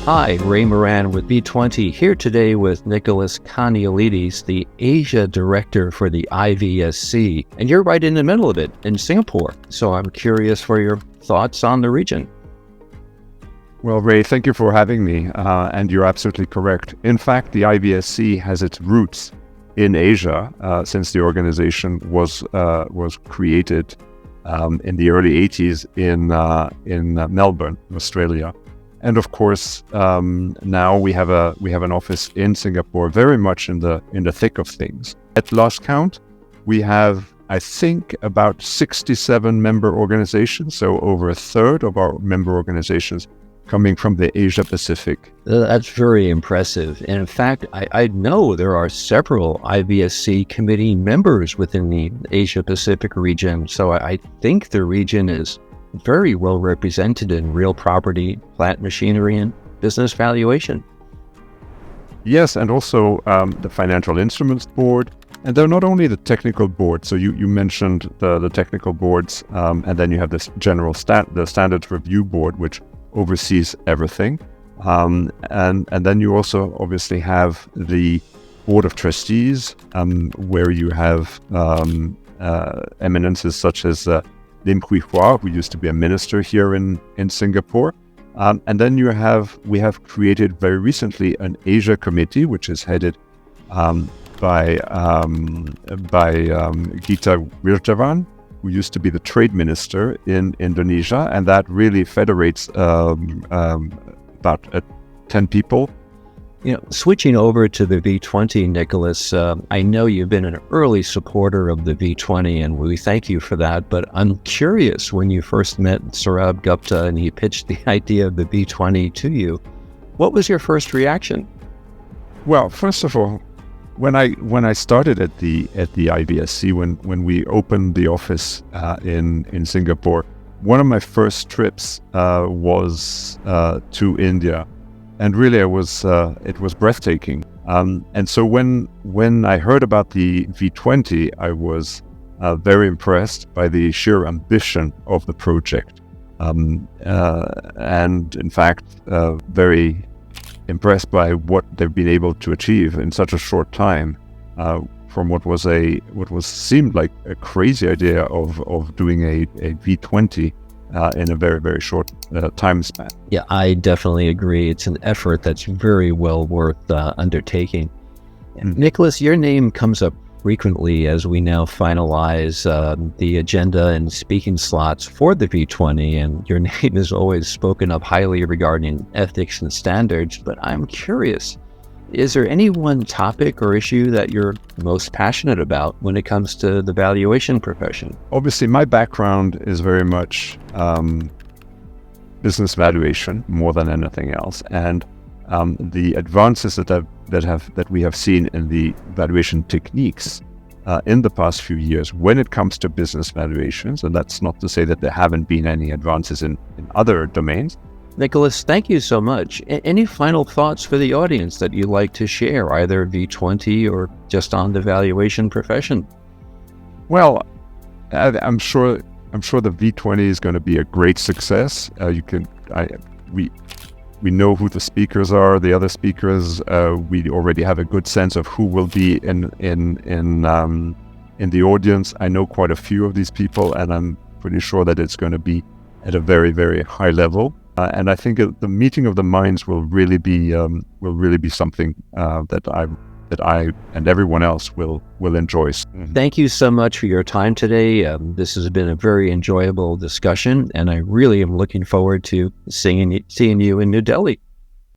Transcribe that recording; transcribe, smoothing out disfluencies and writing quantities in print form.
Hi, Ray Moran with V20, here today with Nicolas Konialidis, the Asia Director for the IVSC. And you're right in the middle of it in Singapore. So I'm curious for your thoughts on the region. Well, Ray, thank you for having me. And you're absolutely correct. In fact, the IVSC has its roots in Asia since the organization was created in the early 80s in Melbourne, Australia. And of course, now we have an office in Singapore, very much in the thick of things. At last count, we have, I think, about 67 member organizations, so over a third of our member organizations coming from the Asia Pacific. That's very impressive. And in fact, I know there are several IVSC committee members within the Asia Pacific region. So I think the region is very well represented in real property, plant machinery, and business valuation. Yes, and also the Financial Instruments Board. And they're not only the technical board, so you mentioned the technical boards, and then you have this the Standards Review Board, which oversees everything. And then you also obviously have the Board of Trustees, where you have eminences such as Lim Hui Hua, who used to be a minister here in Singapore. And then we have created very recently an Asia committee, which is headed by Gita Wirjawan, who used to be the trade minister in Indonesia. And that really federates about 10 people. You know, switching over to the V20, Nicolas, I know you've been an early supporter of the V20, and we thank you for that. But I'm curious, when you first met Saurabh Gupta and he pitched the idea of the V20 to you, what was your first reaction? Well, first of all, when I started at the IVSC, when we opened the office in Singapore, one of my first trips was to India. And really, it was breathtaking. And so when I heard about the V20, I was very impressed by the sheer ambition of the project, and in fact, very impressed by what they've been able to achieve in such a short time, from what seemed like a crazy idea of doing a V20. In a very, very short time span. Yeah, I definitely agree. It's an effort that's very well worth undertaking. Nicolas, your name comes up frequently as we now finalize the agenda and speaking slots for the V20, and your name is always spoken up highly regarding ethics and standards. But I'm curious, is there any one topic or issue that you're most passionate about when it comes to the valuation profession? Obviously, my background is very much business valuation more than anything else, and the advances that we have seen in the valuation techniques in the past few years when it comes to business valuations, and that's not to say that there haven't been any advances in other domains. Nicolas, thank you so much. Any final thoughts for the audience that you'd like to share, either V20 or just on the valuation profession? Well, I'm sure the V20 is going to be a great success. We know who the speakers are. The other speakers, we already have a good sense of who will be in the audience. I know quite a few of these people, and I'm pretty sure that it's going to be at a very, very high level. And I think the meeting of the minds will really be something that I and everyone else will enjoy. Thank you so much for your time today. This has been a very enjoyable discussion, and I really am looking forward to seeing you in New Delhi.